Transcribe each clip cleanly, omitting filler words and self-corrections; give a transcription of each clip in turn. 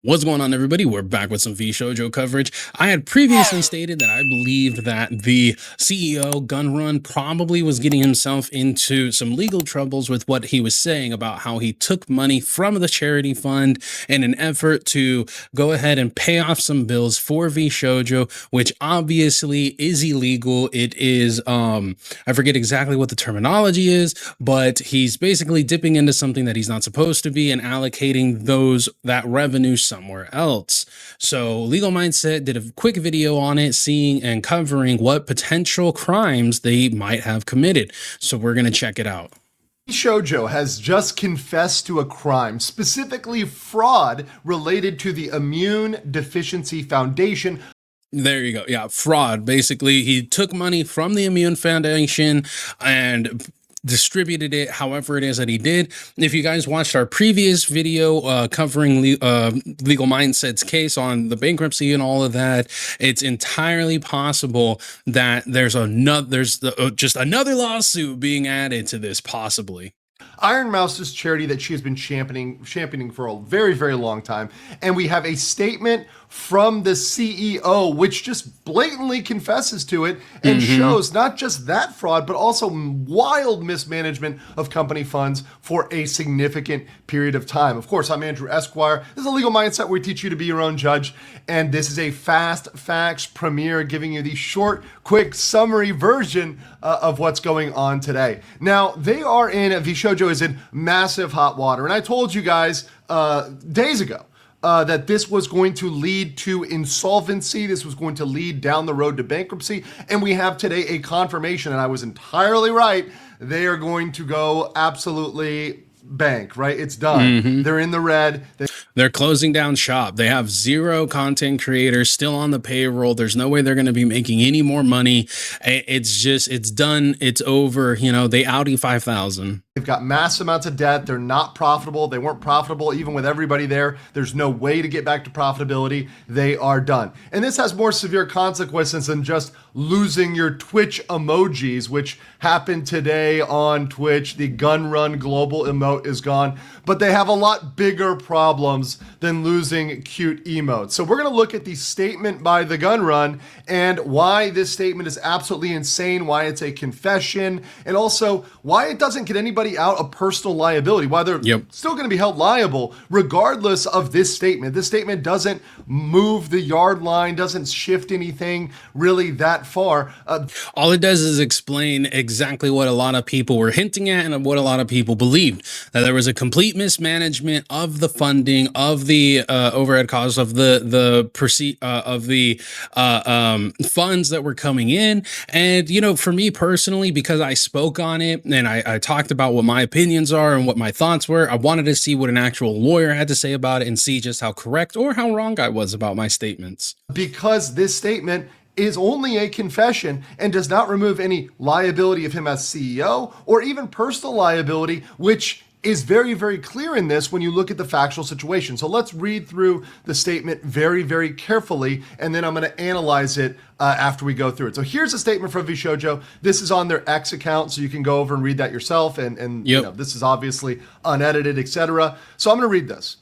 What's going on, everybody? We're back with some Vshojo coverage. I had previously stated that I believed that the CEO gun run probably was getting himself into some legal troubles with what he was saying about how he took money from the charity fund in an effort to go ahead and pay off some bills for Vshojo, which obviously is illegal. It is, I forget exactly what the terminology is, but he's basically dipping into something that he's not supposed to be and allocating that revenue somewhere else. So Legal Mindset did a quick video on it, seeing and covering what potential crimes they might have committed. So we're going to check it out. Vshojo has just confessed to a crime, specifically fraud related to the Immune Deficiency Foundation. There you go. Yeah, fraud. Basically, he took money from the Immune Foundation and distributed it however it is that he did. If you guys watched our previous video covering Legal Mindset's case on the bankruptcy and all of that, it's entirely possible that there's just another lawsuit being added to this, possibly. Iron Mouse's charity that she has been championing for a very, very long time. And we have a statement from the CEO, which just blatantly confesses to it and shows not just that fraud, but also wild mismanagement of company funds for a significant period of time. Of course, I'm Andrew Esquire. This is a Legal Mindset where we teach you to be your own judge. And this is a Fast Facts premiere, giving you the short, quick summary version of what's going on today. Now, Vshojo is in massive hot water. And I told you guys days ago that this was going to lead to insolvency. This was going to lead down the road to bankruptcy. And we have today a confirmation, and I was entirely right. They are going to go absolutely bank, right? It's done. They're in the red. They're closing down shop. They have 0 content creators still on the payroll. There's no way they're going to be making any more money. It's done. It's over. You know, they Audi 5000. They've got mass amounts of debt. They're not profitable. They weren't profitable even with everybody there. There's no way to get back to profitability. They are done. And this has more severe consequences than just losing your Twitch emojis, which happened today on Twitch. The gun run global emote is gone. But they have a lot bigger problems than losing cute emotes. So we're going to look at the statement by the gun run and why this statement is absolutely insane, why it's a confession, and also why it doesn't get anybody out of personal liability, why they're still going to be held liable regardless of this statement. This statement doesn't move the yard line, doesn't shift anything really that far. All it does is explain exactly what a lot of people were hinting at and what a lot of people believed, that there was a complete mismanagement of the funding, of the overhead costs, of the funds that were coming in. And, you know, for me personally, because I spoke on it and I talked about what my opinions are and what my thoughts were, I wanted to see what an actual lawyer had to say about it and see just how correct or how wrong I was about my statements. Because this statement is only a confession and does not remove any liability of him as CEO or even personal liability, which is very, very clear in this when you look at the factual situation. So let's read through the statement very, very carefully, and then I'm going to analyze it after we go through it. So here's a statement from Vshojo. This is on their X account, so you can go over and read that yourself. And you know, this is obviously unedited, etc. So I'm going to read this.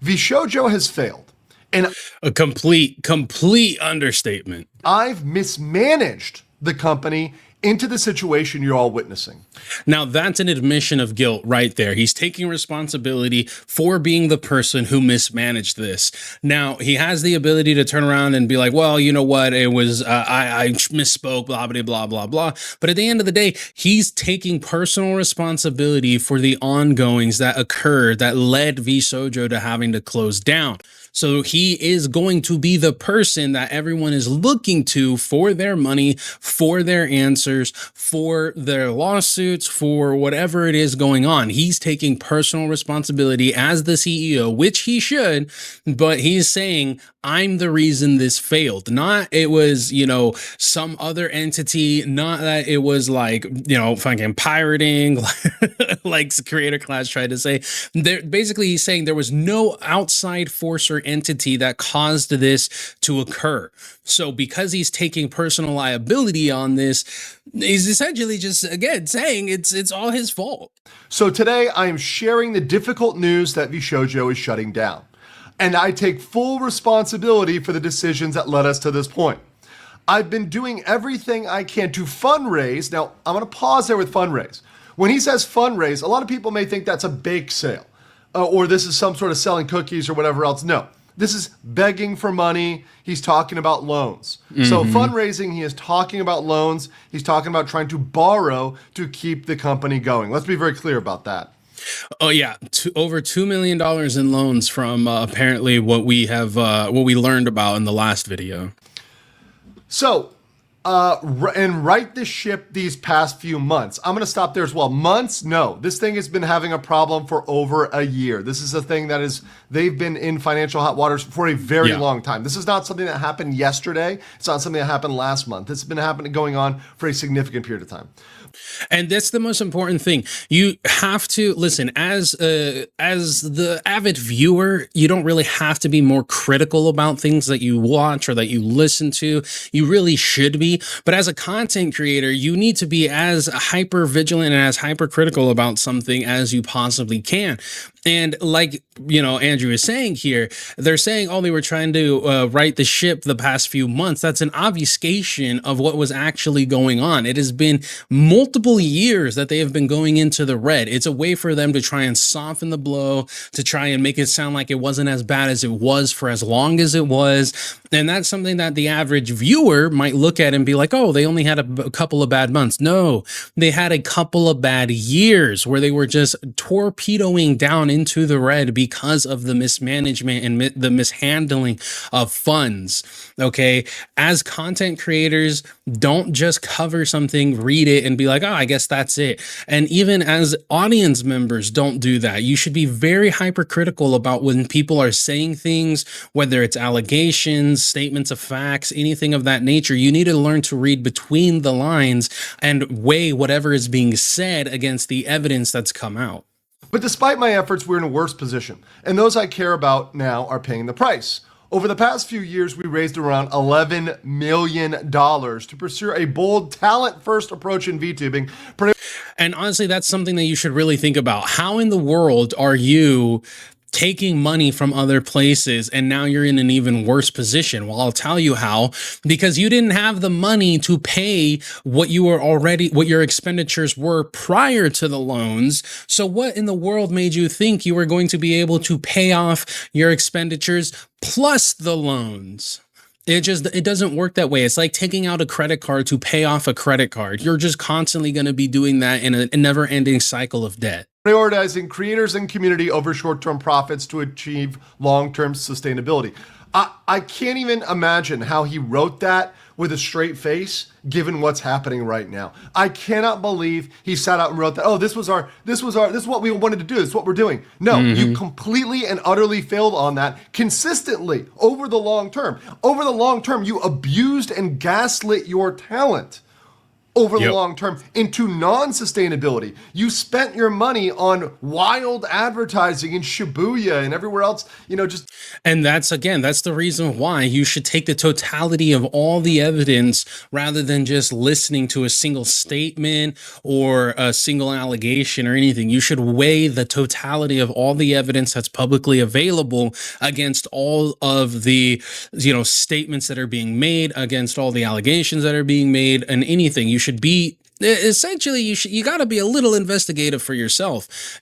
Vshojo has failed. And a complete understatement. I've mismanaged the company into the situation you're all witnessing. Now, that's an admission of guilt right there. He's taking responsibility for being the person who mismanaged this. Now, he has the ability to turn around and be like, well, you know what? It was, I misspoke, blah, blah, blah, blah, blah. But at the end of the day, he's taking personal responsibility for the ongoings that occurred that led Vshojo to having to close down. So he is going to be the person that everyone is looking to for their money, for their answers, for their lawsuits, for whatever it is going on. He's taking personal responsibility as the CEO, which he should, but he's saying, I'm the reason this failed. Not it was, you know, some other entity, not that it was like, you know, fucking pirating, like the creator class tried to say. They're basically, he's saying there was no outside force or entity that caused this to occur. So because he's taking personal liability on this, he's essentially just, again, saying it's all his fault. So today I am sharing the difficult news that Vshojo is shutting down. and I take full responsibility for the decisions that led us to this point. I've been doing everything I can to fundraise. Now, I'm going to pause there with fundraise. When he says fundraise, a lot of people may think that's a bake sale or this is some sort of selling cookies or whatever else. No, this is begging for money. He's talking about loans. So fundraising, he is talking about loans. He's talking about trying to borrow to keep the company going. Let's be very clear about that. Oh yeah, over $2 million in loans from apparently what we learned about in the last video. So, and right this ship these past few months. I'm going to stop there as well. Months? No. This thing has been having a problem for over a year. This is a thing that they've been in financial hot waters for a very long time. This is not something that happened yesterday. It's not something that happened last month. It's been going on for a significant period of time. And that's the most important thing. You have to listen as the avid viewer. You don't really have to be more critical about things that you watch or that you listen to. You really should be. But as a content creator, you need to be as hyper vigilant and as hypercritical about something as you possibly can. And like, Andrew is saying here, they're saying, oh, they were trying to right the ship the past few months. That's an obfuscation of what was actually going on. It has been multiple years that they have been going into the red. It's a way for them to try and soften the blow, to try and make it sound like it wasn't as bad as it was for as long as it was. And that's something that the average viewer might look at and be like, oh, they only had a couple of bad months. No, they had a couple of bad years where they were just torpedoing down into the red because of the mismanagement and the mishandling of funds. Okay. As content creators, don't just cover something, read it and be like, oh, I guess that's it. And even as audience members, don't do that. You should be very hypercritical about when people are saying things, whether it's allegations, statements of facts, anything of that nature. You need to learn to read between the lines and weigh whatever is being said against the evidence that's come out. But despite my efforts, we're in a worse position, and those I care about now are paying the price. Over the past few years, we raised around $11 million to pursue a bold, talent-first approach in VTubing. And honestly, that's something that you should really think about. How in the world are you taking money from other places and now you're in an even worse position? Well, I'll tell you how, because you didn't have the money to pay what your expenditures were prior to the loans. So what in the world made you think you were going to be able to pay off your expenditures plus the loans? It doesn't work that way. It's like taking out a credit card to pay off a credit card. You're just constantly going to be doing that in a never-ending cycle of debt. Prioritizing creators and community over short-term profits to achieve long-term sustainability. I can't even imagine how he wrote that with a straight face, given what's happening right now. I cannot believe he sat out and wrote that. Oh, this is what we wanted to do. This is what we're doing. No, you completely and utterly failed on that consistently over the long term. Over the long term, you abused and gaslit your talent. Over the long term into non-sustainability. You spent your money on wild advertising in Shibuya and everywhere else, And that's the reason why you should take the totality of all the evidence rather than just listening to a single statement or a single allegation or anything. You should weigh the totality of all the evidence that's publicly available against all of the, statements that are being made, against all the allegations that are being made, and anything. You should be essentially you got to be a little investigative for yourself,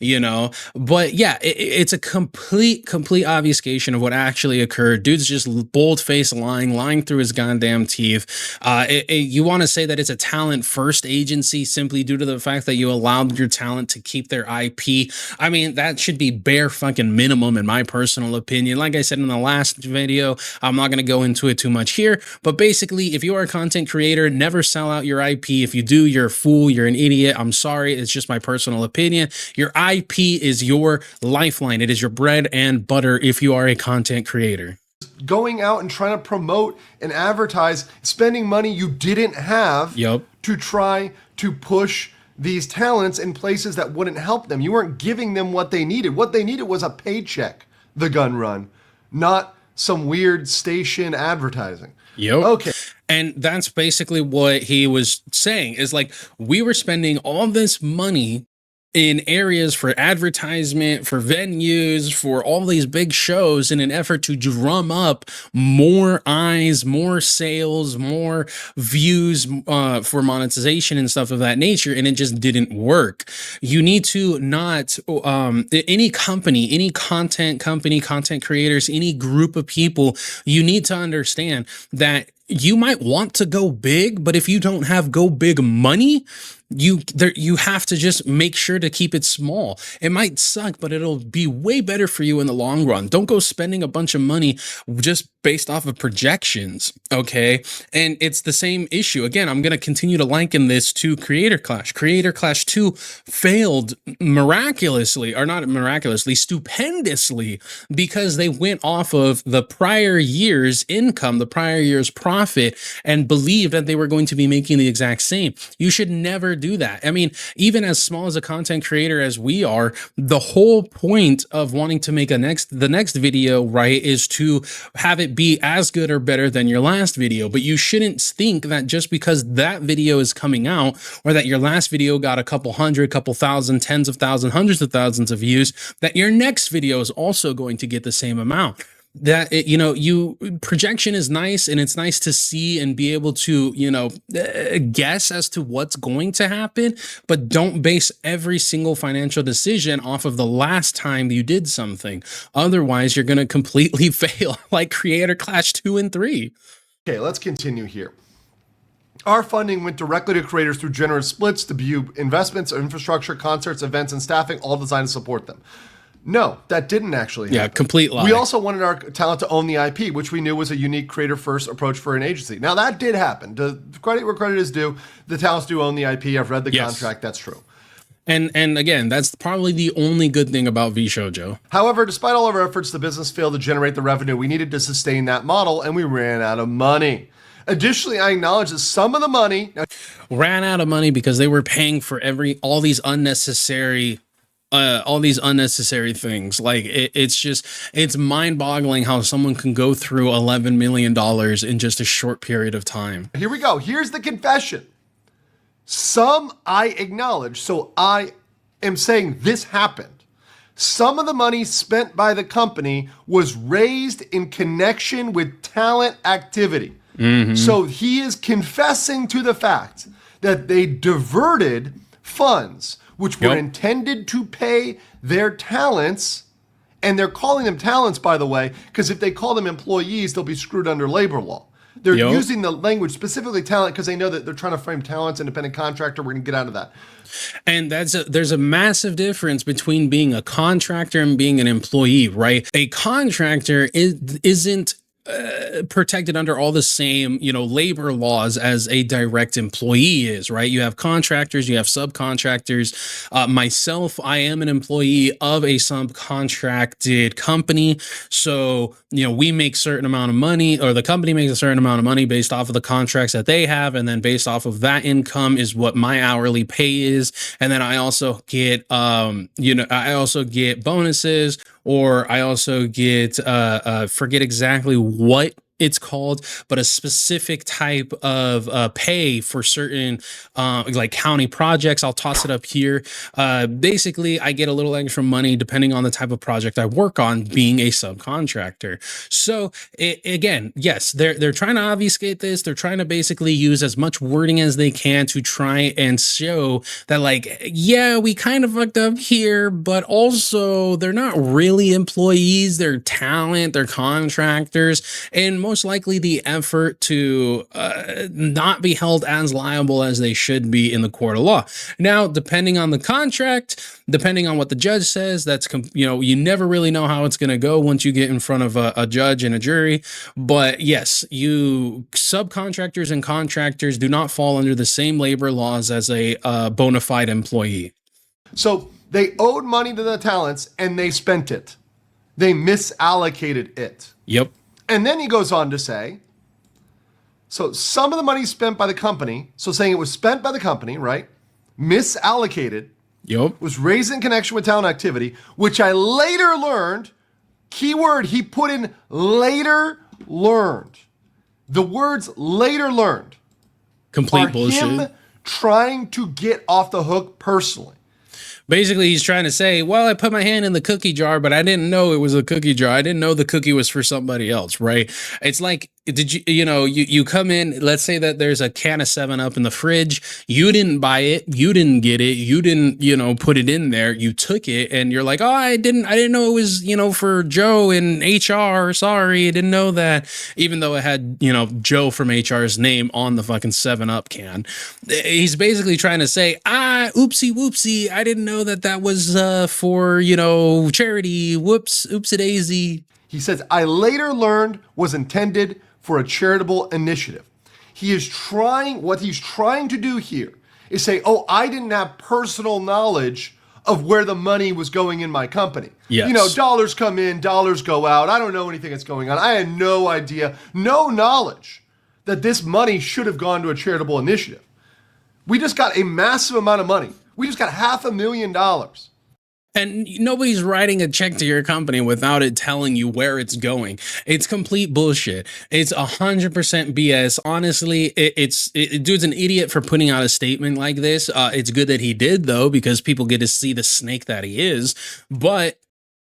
but yeah, it's a complete obfuscation of what actually occurred. Dude's just bold-faced lying through his goddamn teeth. You want to say that it's a talent first agency simply due to the fact that you allowed your talent to keep their IP. I mean, that should be bare fucking minimum in my personal opinion. Like I said in the last video, I'm not going to go into it too much here, but basically, if you are a content creator, never sell out your IP. If you do, you're a fool, you're an idiot. I'm sorry, it's just my personal opinion. Your IP is your lifeline. It is your bread and butter if you are a content creator. Going out and trying to promote and advertise, spending money you didn't have to try to push these talents in places that wouldn't help them. You weren't giving them what they needed. What they needed was a paycheck, the gun run, not some weird station advertising. Okay. And that's basically what he was saying is like, we were spending all this money in areas for advertisement, for venues, for all these big shows in an effort to drum up more eyes, more sales, more views for monetization and stuff of that nature. And it just didn't work. You need to not, any company, any content company, content creators, any group of people, you need to understand that you might want to go big, but if you don't have go big money, you have to just make sure to keep it small. It might suck, but it'll be way better for you in the long run. Don't go spending a bunch of money just based off of projections, okay? And it's the same issue. Again, I'm going to continue to liken this to Creator Clash. Creator Clash 2 failed miraculously, or not miraculously, stupendously, because they went off of the prior year's income, the prior year's profit, and believed that they were going to be making the exact same. You should never do that. I mean, even as small as a content creator as we are, the whole point of wanting to make the next video, right, is to have it be as good or better than your last video. But you shouldn't think that just because that video is coming out, or that your last video got a couple hundred, couple thousand, tens of thousands, hundreds of thousands of views, that your next video is also going to get the same amount. That projection is nice, and it's nice to see and be able to guess as to what's going to happen, but don't base every single financial decision off of the last time you did something. Otherwise, you're going to completely fail, like Creator Clash 2 and 3. Okay, let's continue here. Our funding went directly to creators through generous splits, debut investments, infrastructure, concerts, events, and staffing, all designed to support them. No, that didn't actually happen. Yeah, complete lie. We also wanted our talent to own the IP, which we knew was a unique creator-first approach for an agency. Now, that did happen. To credit where credit is due, the talents do own the IP. I've read the contract. That's true. And again, that's probably the only good thing about Vshojo. However, despite all of our efforts, the business failed to generate the revenue we needed to sustain that model, and we ran out of money. Additionally, I acknowledge that some of the money ran out of money because they were paying for all these unnecessary things. Like it's mind-boggling how someone can go through $11 million in just a short period of time. Here we go. Here's the confession. Some I acknowledge, so I am saying this happened. Some of the money spent by the company was raised in connection with talent activity. Mm-hmm. So he is confessing to the fact that they diverted funds which were intended to pay their talents, and they're calling them talents, by the way, because if they call them employees, they'll be screwed under labor law. They're using the language, specifically talent, because they know that they're trying to frame talents, independent contractor. We're going to get out of that. And there's a massive difference between being a contractor and being an employee, right? A contractor isn't protected under all the same, labor laws as a direct employee is, right? You have contractors, you have subcontractors. Myself, I am an employee of a subcontracted company. So, we make certain amount of money, or the company makes a certain amount of money based off of the contracts that they have. And then based off of that income is what my hourly pay is. And then I also get, I also get bonuses, or I also get, forget exactly what it's called, but a specific type of pay for certain like county projects. I'll toss it up here. Basically, I get a little extra money depending on the type of project I work on, being a subcontractor. So again, yes, they're trying to obfuscate this. They're trying to basically use as much wording as they can to try and show that, like, yeah, we kind of fucked up here, but also they're not really employees. They're talent. They're contractors, and most likely the effort to not be held as liable as they should be in the court of law. Now, depending on the contract, depending on what the judge says, that's, you never really know how it's going to go once you get in front of a judge and a jury. But yes, subcontractors and contractors do not fall under the same labor laws as a bona fide employee. So they owed money to the talents and they spent it. They misallocated it. Yep. And then he goes on to say, so some of the money spent by the company, so saying it was spent by the company, right? Misallocated. Yep. Was raised in connection with talent activity, which I later learned, keyword he put in later learned. The words later learned complete bullshit. Him trying to get off the hook personally. Basically, he's trying to say, well, I put my hand in the cookie jar, but I didn't know it was a cookie jar. I didn't know the cookie was for somebody else, right? It's like, did you, you come in, let's say that there's a can of 7-Up in the fridge. You didn't buy it. You didn't get it. You didn't, put it in there. You took it and you're like, oh, I didn't know it was, for Joe in HR. Sorry. I didn't know that. Even though it had, Joe from HR's name on the fucking 7-Up can. He's basically trying to say, oopsie whoopsie. I didn't know that was for, charity. Whoops, oopsie daisy. He says, I later learned was intended for a charitable initiative. What he's trying to do here is say, oh, I didn't have personal knowledge of where the money was going in my company. Yes. Dollars come in, dollars go out. I don't know anything that's going on. I had no idea, no knowledge that this money should have gone to a charitable initiative. We just got a massive amount of money. We just got $500,000. And nobody's writing a check to your company without it telling you where it's going. It's complete bullshit. It's 100% BS. Honestly, dude's an idiot for putting out a statement like this. It's good that he did, though, because people get to see the snake that he is. But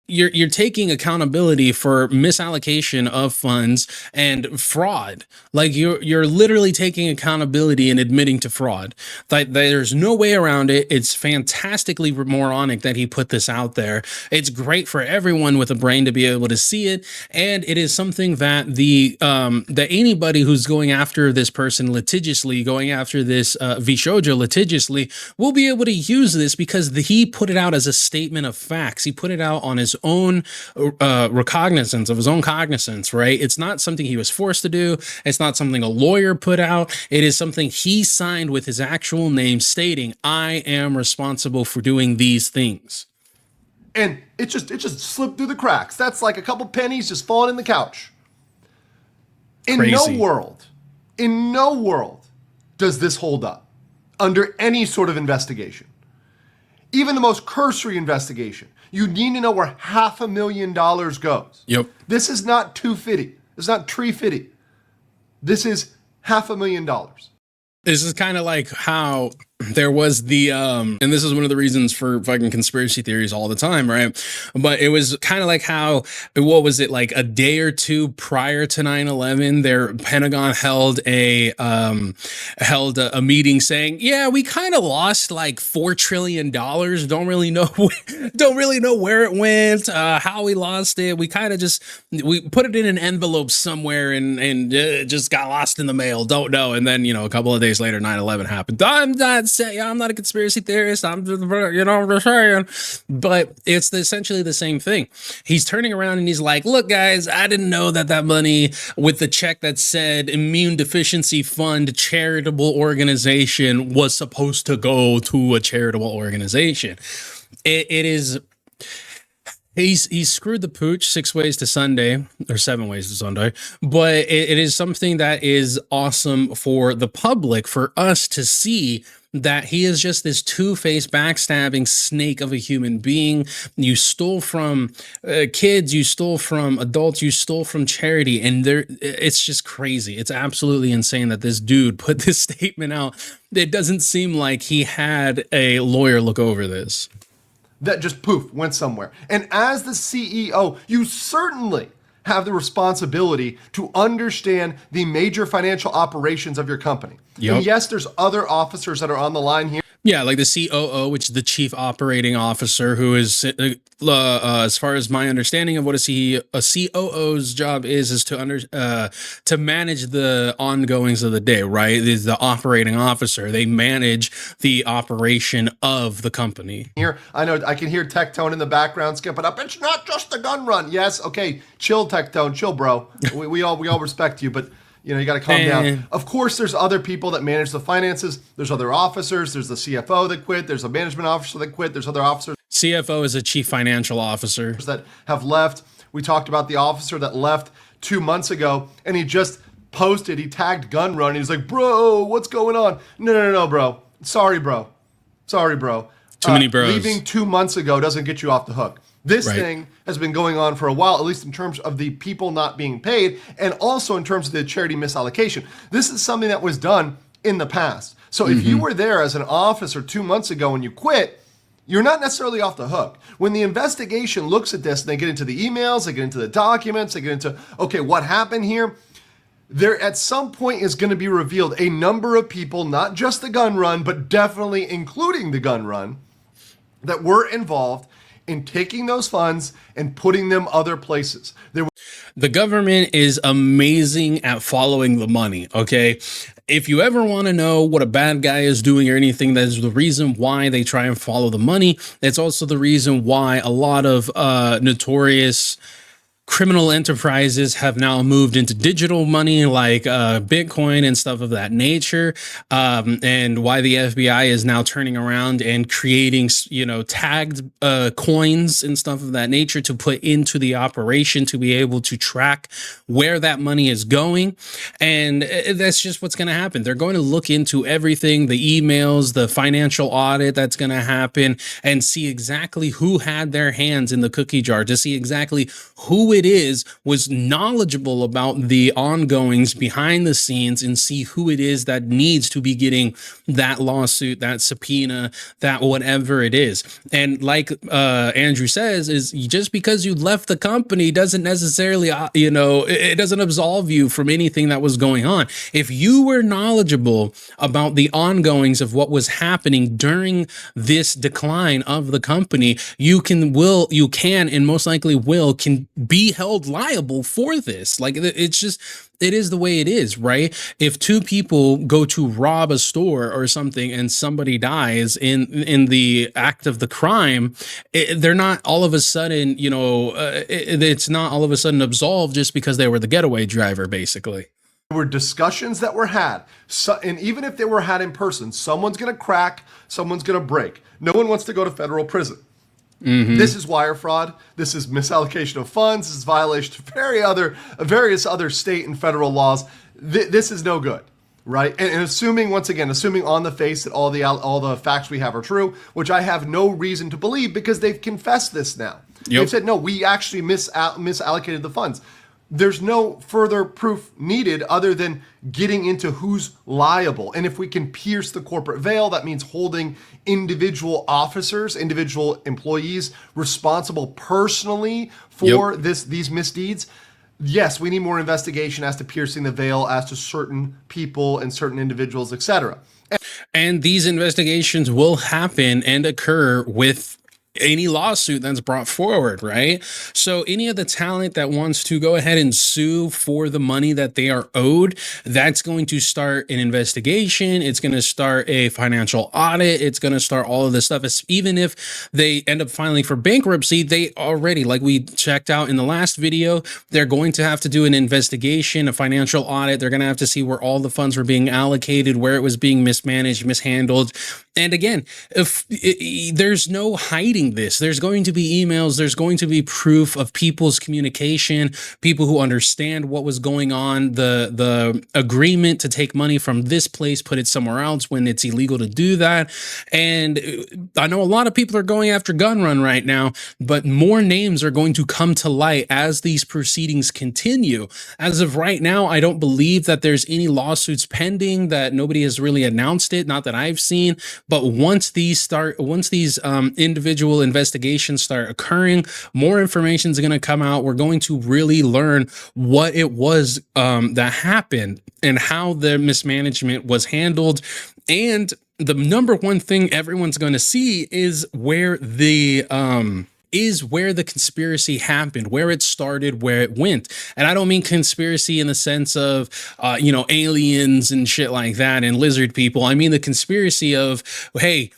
you're taking accountability for misallocation of funds and fraud. Like you're literally taking accountability and admitting to fraud. Like there's no way around it. It's fantastically moronic that he put this out there. It's great for everyone with a brain to be able to see it, and it is something that that anybody who's going after this person litigiously, going after this Vshojo litigiously, will be able to use this because he put it out as a statement of facts. He put it out on his own recognizance of his own cognizance, right? It's not something he was forced to do. It's not something a lawyer put out. It is something he signed with his actual name stating, I am responsible for doing these things. And it just slipped through the cracks. That's like a couple pennies just falling in the couch. In Crazy. no world does this hold up under any sort of investigation. Even the most cursory investigation. You need to know where $500,000 goes. Yep. This is not 250. It's not tree fitty. This is $500,000. This is kind of like how there was the, and this is one of the reasons for fucking conspiracy theories all the time, right? But it was kind of like how, what was it, like a day or two prior to 9/11, their Pentagon held a meeting saying, yeah, we kind of lost like $4 trillion. Don't really know where it went, how we lost it. We kind of we put it in an envelope somewhere and just got lost in the mail. Don't know. And then, a couple of days later, 9/11 happened. I'm not a conspiracy theorist. I'm just saying. But it's essentially the same thing. He's turning around and he's like, look, guys, I didn't know that money with the check that said Immune Deficiency Fund charitable organization was supposed to go to a charitable organization. It is... He's screwed the pooch 6 ways to Sunday, or 7 ways to Sunday, but it is something that is awesome for the public, for us to see that he is just this two-faced, backstabbing snake of a human being. You stole from kids, you stole from adults, you stole from charity, and it's just crazy. It's absolutely insane that this dude put this statement out. It doesn't seem like he had a lawyer look over this. That just poof, went somewhere. And as the CEO, you certainly have the responsibility to understand the major financial operations of your company. Yep. And yes, there's other officers that are on the line here. Yeah, like the COO, which is the chief operating officer, who is, as far as my understanding of what a COO's job is to manage the ongoings of the day, right? Is the operating officer. They manage the operation of the company. Here, I know I can hear Tectone in the background skipping up. It's not just a gun run. Yes, okay, chill, Tectone, chill, bro. We all respect you, but you got to calm down. Of course, there's other people that manage the finances. There's other officers. There's the CFO that quit. There's a management officer that quit. There's other officers. CFO is a chief financial officer that have left. We talked about the officer that left 2 months ago, and he just posted, he tagged gun run. He was like, bro, what's going on? No, bro. Sorry, bro. Too many bros. Leaving 2 months ago doesn't get you off the hook. This thing has been going on for a while, at least in terms of the people not being paid, and also in terms of the charity misallocation. This is something that was done in the past. So if you were there as an officer 2 months ago and you quit, you're not necessarily off the hook. When the investigation looks at this and they get into the emails, they get into the documents, they get into, okay, what happened here? There at some point is going to be revealed a number of people, not just the gun run, but definitely including the gun run, that were involved in taking those funds and putting them other places. The government is amazing at following the money, okay? If you ever want to know what a bad guy is doing or anything, that is the reason why they try and follow the money. It's also the reason why a lot of notorious criminal enterprises have now moved into digital money like Bitcoin and stuff of that nature, and why the FBI is now turning around and creating, tagged coins and stuff of that nature to put into the operation to be able to track where that money is going. And that's just what's going to happen. They're going to look into everything, the emails, the financial audit that's going to happen, and see exactly who had their hands in the cookie jar, to see exactly who it was knowledgeable about the ongoings behind the scenes, and see who it is that needs to be getting that lawsuit, that subpoena, that whatever it is. And like Andrew says, is just because you left the company doesn't necessarily, it doesn't absolve you from anything that was going on. If you were knowledgeable about the ongoings of what was happening during this decline of the company, you can, and most likely can be held liable for this. Like, it's just, it is the way it is, right? If two people go to rob a store or something and somebody dies in the act of the crime, they're not all of a sudden, it's not all of a sudden absolved just because they were the getaway driver, basically. There were discussions that were had, and even if they were had in person, someone's going to crack, someone's going to break. No one wants to go to federal prison. Mm-hmm. This is wire fraud. This is misallocation of funds. This is violation of various other state and federal laws. This is no good, right? And assuming on the face that all the facts we have are true, which I have no reason to believe because they've confessed this now. Yep. They've said, no, we actually misallocated the funds. There's no further proof needed other than getting into who's liable. And if we can pierce the corporate veil, that means holding individual officers, individual employees responsible personally for these misdeeds. Yes, we need more investigation as to piercing the veil as to certain people and certain individuals, etc. And these investigations will happen and occur with any lawsuit that's brought forward, right? So any of the talent that wants to go ahead and sue for the money that they are owed, that's going to start an investigation. It's going to start a financial audit. It's going to start all of this stuff. Even if they end up filing for bankruptcy, they already, like we checked out in the last video, they're going to have to do an investigation, a financial audit. They're going to have to see where all the funds were being allocated, where it was being mismanaged, mishandled. And again, if there's no hiding this, there's going to be emails, there's going to be proof of people's communication, people who understand what was going on, the agreement to take money from this place, put it somewhere else when it's illegal to do that. And I know a lot of people are going after gun run right now, but more names are going to come to light as these proceedings continue. As of right now, I don't believe that there's any lawsuits pending, that nobody has really announced it, not that I've seen. But once these individual investigations start occurring, more information is going to come out. We're going to really learn what it was that happened and how the mismanagement was handled. And the number one thing everyone's going to see is where the conspiracy happened, where it started, where it went. And I don't mean conspiracy in the sense of, aliens and shit like that and lizard people. I mean the conspiracy of, hey,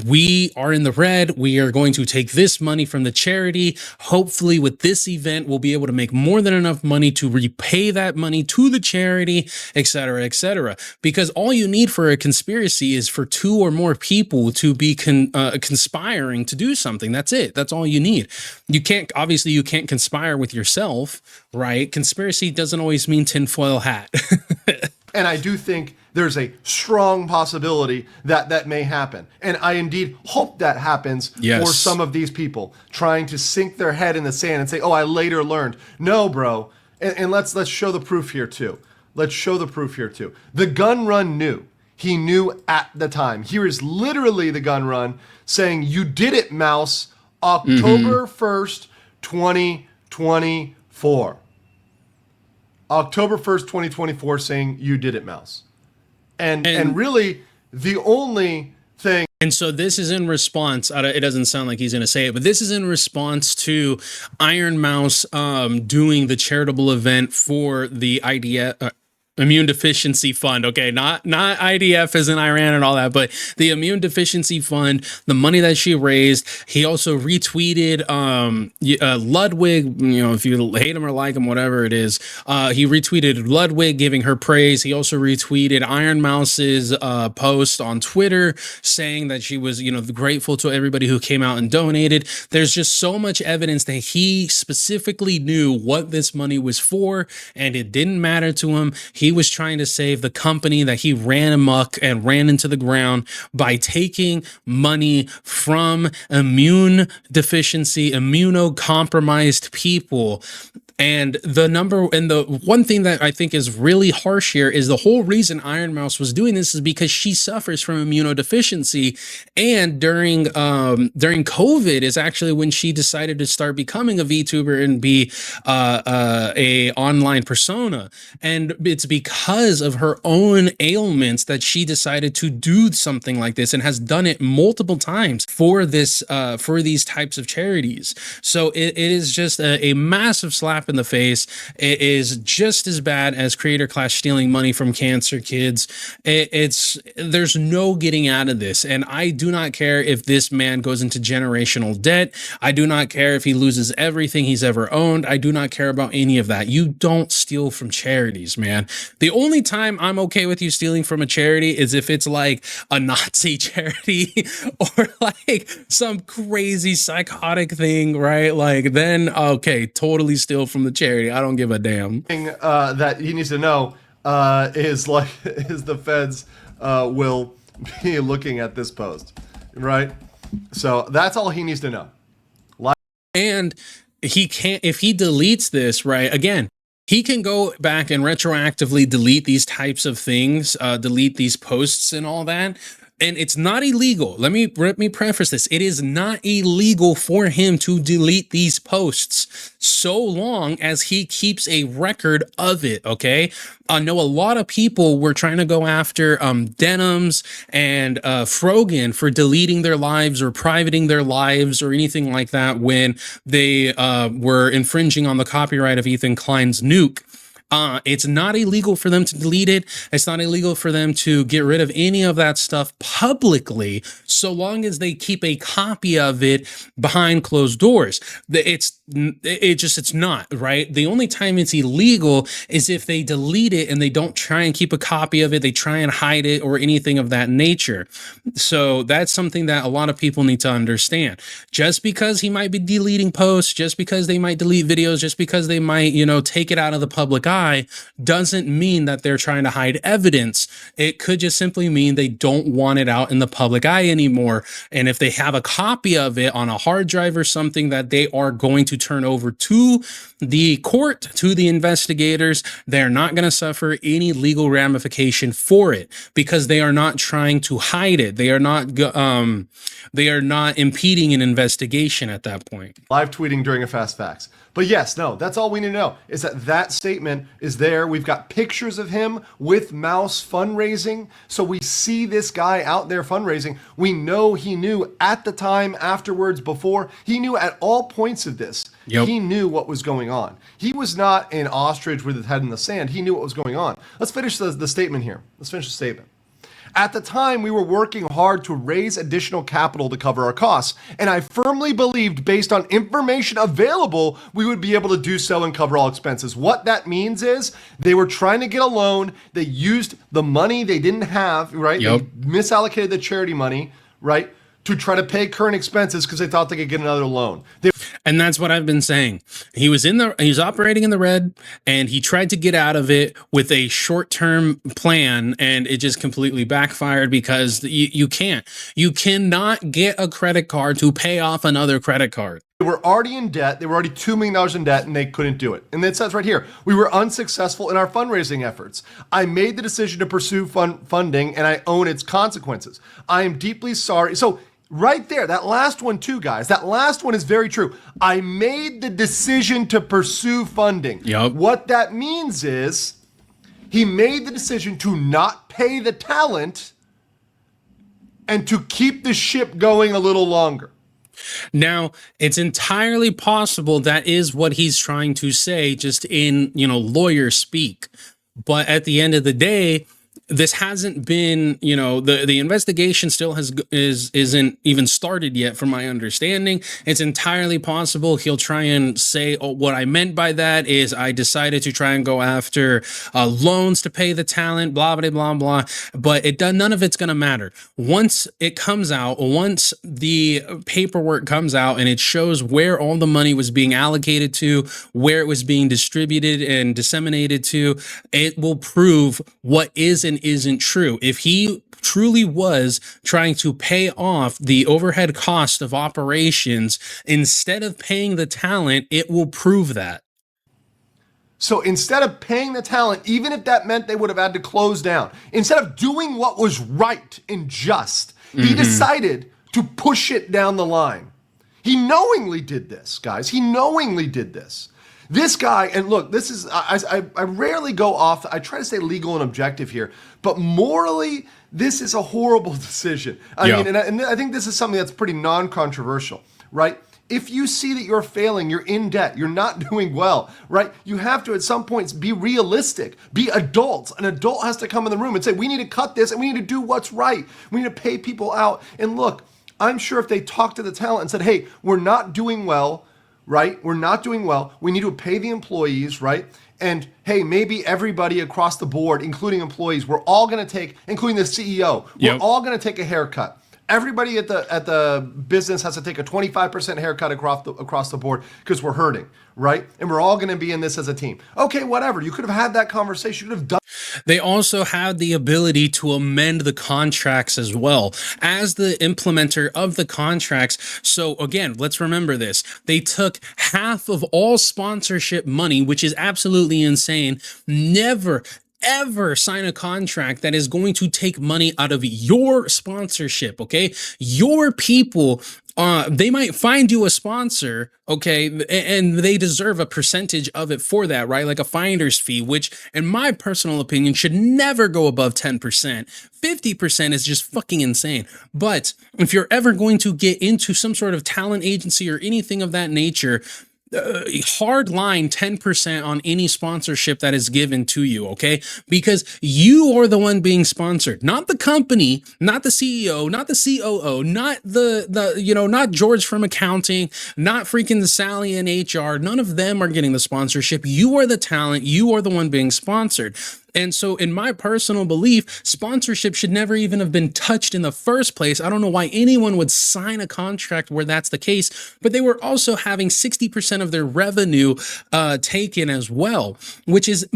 we are in the red. We are going to take this money from the charity. Hopefully with this event, we'll be able to make more than enough money to repay that money to the charity, et cetera, et cetera. Because all you need for a conspiracy is for two or more people to be conspiring to do something. That's it. That's all you need. You can't conspire with yourself, right? Conspiracy doesn't always mean tinfoil hat. And I do think there's a strong possibility that may happen. And I indeed hope that happens for some of these people trying to sink their head in the sand and say, oh, I later learned. No, bro. And let's show the proof here too. The gun run knew. he knew at the time. Here is literally the gun run saying, "You did it, Mouse, October 1st, 2024. October 1st, 2024, saying, "You did it, Mouse." And really, the only thing. And so this is in response, it doesn't sound like he's going to say it, but this is in response to Iron Mouse doing the charitable event for the Immune Deficiency Fund. Okay, not IDF as in Iran and all that, but the Immune Deficiency Fund, the money that she raised. He also retweeted Ludwig, if you hate him or like him, whatever it is. He retweeted Ludwig giving her praise. He also retweeted Iron Mouse's post on Twitter saying that she was, grateful to everybody who came out and donated. There's just so much evidence that he specifically knew what this money was for, and it didn't matter to him. He was trying to save the company that he ran amok and ran into the ground by taking money from immunocompromised people. And the one thing that I think is really harsh here is the whole reason Iron Mouse was doing this is because she suffers from immunodeficiency. And during COVID is actually when she decided to start becoming a VTuber and be a online persona. And it's because of her own ailments that she decided to do something like this and has done it multiple times for these types of charities. So it is just a massive slap in the face. It is just as bad as Creator Clash stealing money from cancer kids. There's no getting out of this. And I do not care if this man goes into generational debt. I do not care if he loses everything he's ever owned. I do not care about any of that. You don't steal from charities, man. The only time I'm okay with you stealing from a charity is if it's like a Nazi charity or like some crazy psychotic thing, right? Like then, okay, totally steal from the charity. I don't give a damn. That he needs to know is the feds will be looking at this post, right? So that's all he needs to know. And he can't, if he deletes this, right, again, he can go back and retroactively delete these types of things, delete these posts and all that. And it's not illegal. Let me preface this. It is not illegal for him to delete these posts so long as he keeps a record of it, okay? I know a lot of people were trying to go after Denims and Frogan for deleting their lives or privating their lives or anything like that when they were infringing on the copyright of Ethan Klein's Nuke. It's not illegal for them to delete it. It's not illegal for them to get rid of any of that stuff publicly, so long as they keep a copy of it behind closed doors. It's not, right? The only time it's illegal is if they delete it and they don't try and keep a copy of it. They try and hide it or anything of that nature. So that's something that a lot of people need to understand. Just because he might be deleting posts, just because they might delete videos, just because they might, take it out of the public eye, doesn't mean that they're trying to hide evidence. It could just simply mean they don't want it out in the public eye anymore. And if they have a copy of it on a hard drive or something that they are going to turn over to the court, to the investigators, they're not going to suffer any legal ramification for it because they are not trying to hide it. They are not impeding an investigation at that point. Live tweeting during a Fast Facts. But yes, no, that's all we need to know is that statement is there. We've got pictures of him with Mouse fundraising. So we see this guy out there fundraising. We know he knew at the time, afterwards, before. He knew at all points of this. Yep. He knew what was going on. He was not an ostrich with his head in the sand. He knew what was going on. Let's finish the statement here. Let's finish the statement. At the time, we were working hard to raise additional capital to cover our costs, and I firmly believed, based on information available, we would be able to do so and cover all expenses. What that means is they were trying to get a loan. They used the money they didn't have, right? Yep. They misallocated the charity money, right, to try to pay current expenses because they thought they could get another loan. And that's what I've been saying. He's operating in the red, and he tried to get out of it with a short-term plan, and it just completely backfired because you cannot get a credit card to pay off another credit card. They were already in debt. They were already $2 million in debt, and they couldn't do it. And it says right here, we were unsuccessful in our fundraising efforts. I made the decision to pursue funding, and I own its consequences. I am deeply sorry. So right there, that last one too, guys, that last one is very true. I made the decision to pursue funding. Yep. What that means is he made the decision to not pay the talent and to keep the ship going a little longer. Now, it's entirely possible that is what he's trying to say, just in, lawyer speak. But at the end of the day, this hasn't been, the investigation still isn't even started yet, from my understanding. It's entirely possible he'll try and say, oh, what I meant by that is I decided to try and go after loans to pay the talent, blah, blah, blah, blah. But none of it's going to matter. Once it comes out, once the paperwork comes out and it shows where all the money was being allocated to, where it was being distributed and disseminated to, it will prove what is and isn't true. If he truly was trying to pay off the overhead cost of operations instead of paying the talent, it will prove that. So instead of paying the talent, even if that meant they would have had to close down, instead of doing what was right and just, he decided to push it down the line. He knowingly did this, guys. He knowingly did this. This guy, and look, this is, I rarely go off, I try to stay legal and objective here, but morally, this is a horrible decision. I mean, and I think this is something that's pretty non-controversial, right? If you see that you're failing, you're in debt, you're not doing well, right? You have to, at some points, be realistic, be adults. An adult has to come in the room and say, we need to cut this and we need to do what's right. We need to pay people out. And look, I'm sure if they talked to the talent and said, hey, we're not doing well, right? We're not doing well. We need to pay the employees, right? And hey, maybe everybody across the board, including employees, we're all going to take, including the CEO, we're all going to take a haircut. Everybody at the business has to take a 25% haircut across the board because we're hurting, right? And we're all going to be in this as a team. Okay, whatever. You could have had that conversation. You could have done. They also had the ability to amend the contracts as well as the implementer of the contracts. So again, let's remember this. They took half of all sponsorship money, which is absolutely insane. Never, ever sign a contract that is going to take money out of your sponsorship, okay? Your people, they might find you a sponsor, okay, and they deserve a percentage of it for that, right? Like a finder's fee, which in my personal opinion should never go above 10%. 50% is just fucking insane. But if you're ever going to get into some sort of talent agency or anything of that nature, hard line 10% on any sponsorship that is given to you, okay? Because you are the one being sponsored, not the company, not the CEO, not the COO, not not George from accounting, not freaking the Sally in HR. None of them are getting the sponsorship. You are the talent. You are the one being sponsored. And so in my personal belief, sponsorship should never even have been touched in the first place. I don't know why anyone would sign a contract where that's the case, but they were also having 60% of their revenue taken as well, which is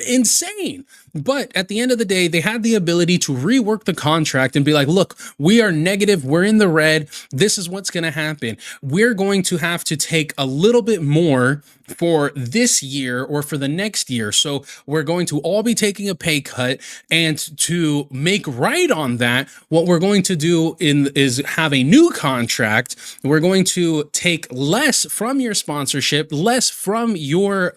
insane. But at the end of the day, they had the ability to rework the contract and be like, look, we are negative. We're in the red. This is what's going to happen. We're going to have to take a little bit more for this year or for the next year. So we're going to all be taking a pay cut, and to make right on that, what we're going to do is have a new contract. We're going to take less from your sponsorship, less from your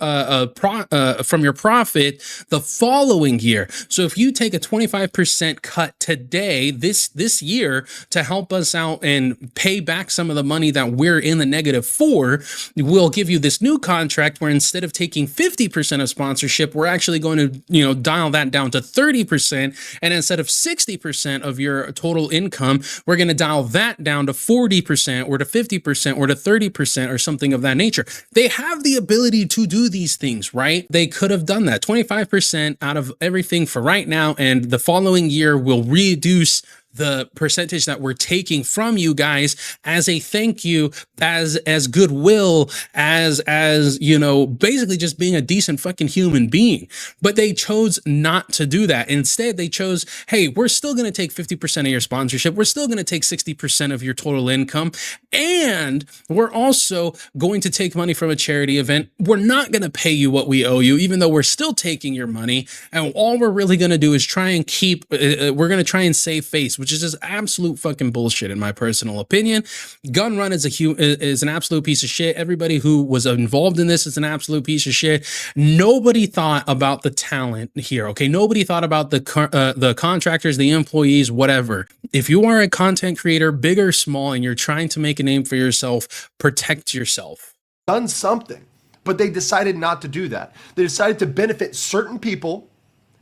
profit the following year. So if you take a 25% cut today, this year, to help us out and pay back some of the money that we're in the negative for, we'll give you this new contract where instead of taking 50% of sponsorship, we're actually going to, dial that down to 30%. And instead of 60% of your total income, we're going to dial that down to 40% or to 50% or to 30% or something of that nature. They have the ability to do these things, right? They could have done that 25% out of everything for right now. And the following year will reduce the percentage that we're taking from you guys as a thank you, as goodwill, as you know, basically just being a decent fucking human being. But they chose not to do that. Instead, they chose, hey, we're still going to take 50% of your sponsorship. We're still going to take 60% of your total income. And we're also going to take money from a charity event. We're not going to pay you what we owe you, even though we're still taking your money. And all we're really going to do is try and we're going to try and save face, which is just absolute fucking bullshit, in my personal opinion. Gun Run is an absolute piece of shit. Everybody who was involved in this is an absolute piece of shit. Nobody thought about the talent here, okay? Nobody thought about the contractors, the employees, whatever. If you are a content creator, big or small, and you're trying to make a name for yourself, protect yourself. Done something, but they decided not to do that. They decided to benefit certain people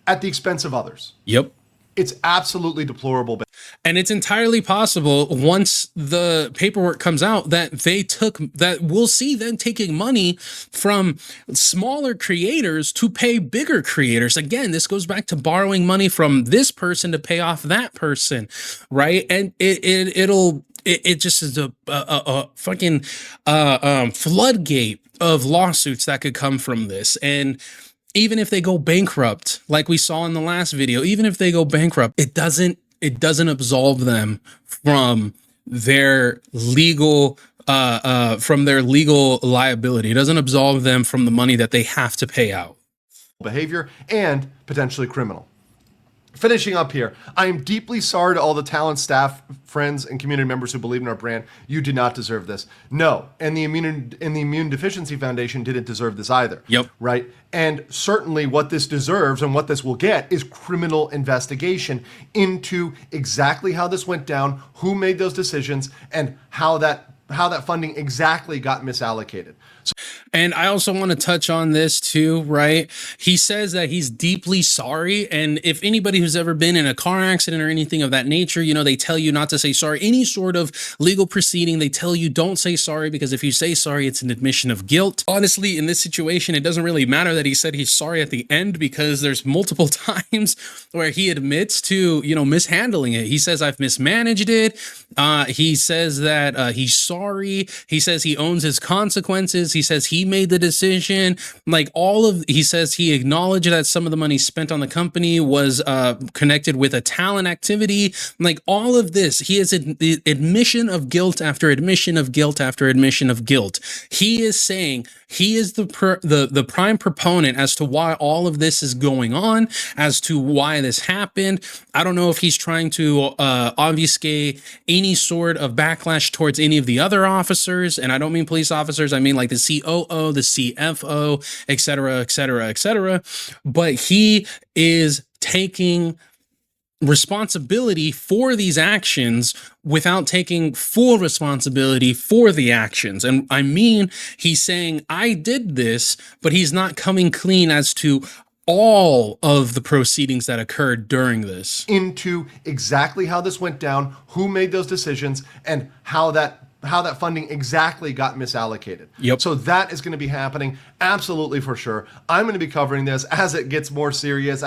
at the expense of others. Yep. It's absolutely deplorable. And it's entirely possible once the paperwork comes out that we'll see them taking money from smaller creators to pay bigger creators. Again, this goes back to borrowing money from this person to pay off that person, right? And it just is a fucking floodgate of lawsuits that could come from this. And even if they go bankrupt, like we saw in the last video, even if they go bankrupt, it doesn't absolve them from their legal liability. It doesn't absolve them from the money that they have to pay out. Behavior and potentially criminal. Finishing up here, I am deeply sorry to all the talent, staff, friends, and community members who believe in our brand. You did not deserve this. No, and the Immune Deficiency Foundation didn't deserve this either. Yep. Right? And certainly what this deserves and what this will get is criminal investigation into exactly how this went down, who made those decisions, and how that funding exactly got misallocated. And I also want to touch on this too, right? He says that he's deeply sorry. And if anybody who's ever been in a car accident or anything of that nature, you know, they tell you not to say sorry. Any sort of legal proceeding, they tell you don't say sorry, because if you say sorry, it's an admission of guilt. Honestly, in this situation, it doesn't really matter that he said he's sorry at the end, because there's multiple times where he admits to, you know, mishandling it. He says, I've mismanaged it. He says that he's sorry. He says he owns his consequences. He says he made the decision. Like he says he acknowledged that some of the money spent on the company was connected with a talent activity. Like all of this, he is admission of guilt after admission of guilt after admission of guilt. He is saying he is the prime proponent as to why all of this is going on, as to why this happened. I don't know if he's trying to obfuscate any sort of backlash towards any of the other officers, and I don't mean police officers. I mean like the COO, the CFO, et cetera, et cetera, et cetera. But he is taking responsibility for these actions without taking full responsibility for the actions. And I mean, he's saying, I did this, but he's not coming clean as to all of the proceedings that occurred during this. Into exactly how this went down, who made those decisions, and how that funding exactly got misallocated. Yep. So that is going to be happening absolutely for sure. I'm going to be covering this as it gets more serious,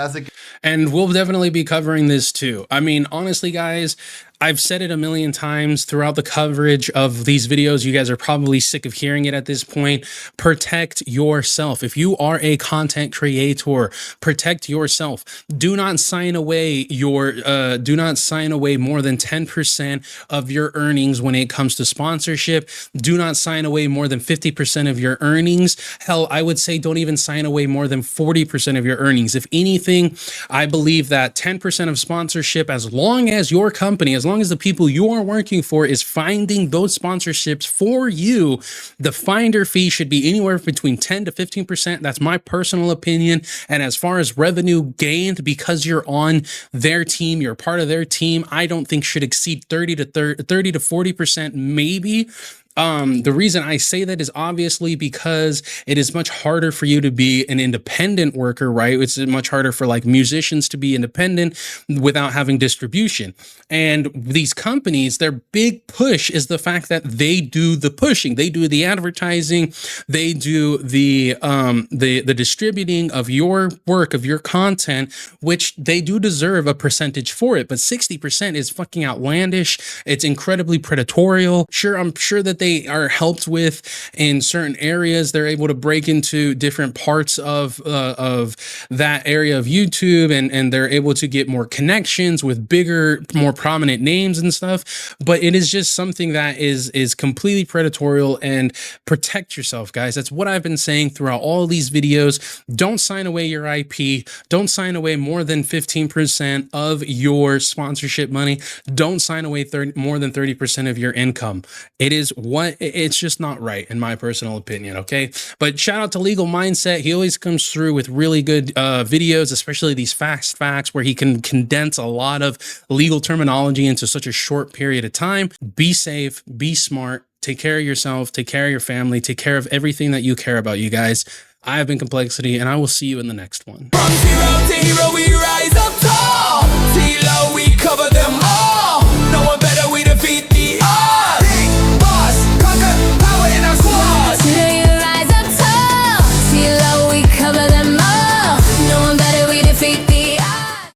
and we'll definitely be covering this too. I mean, honestly, guys, I've said it a million times throughout the coverage of these videos. You guys are probably sick of hearing it at this point. Protect yourself. If you are a content creator, protect yourself. Do not sign away more than 10% of your earnings when it comes to sponsorship. Do not sign away more than 50% of your earnings. Hell, I would say don't even sign away more than 40% of your earnings. If anything, I believe that 10% of sponsorship, as long as your company, as long as the people you are working for is finding those sponsorships for you, the finder fee should be anywhere between 10 to 15%. That's my personal opinion. And as far as revenue gained, because you're on their team, you're part of their team, I don't think should exceed 30 to 40%, maybe. The reason I say that is obviously because it is much harder for you to be an independent worker, right? It's much harder for like musicians to be independent without having distribution. And these companies, their big push is the fact that they do the pushing, they do the advertising, they do the distributing of your work, of your content, which they do deserve a percentage for it. But 60% is fucking outlandish. It's incredibly predatorial. Sure, I'm sure that they are helped with in certain areas. They're able to break into different parts of that area of YouTube, and they're able to get more connections with bigger, more prominent names and stuff. But it is just something that is completely predatorial. And protect yourself, guys. That's what I've been saying throughout all these videos. Don't sign away your IP. Don't sign away more than 15% of your sponsorship money. Don't sign away more than 30% of your income. It's just not right, in my personal opinion. Okay. But shout out to Legal Mindset. He always comes through with really good videos, especially these fast facts where he can condense a lot of legal terminology into such a short period of time. Be safe, be smart, take care of yourself, take care of your family, take care of everything that you care about, you guys. I have been Kmplxity, and I will see you in the next one.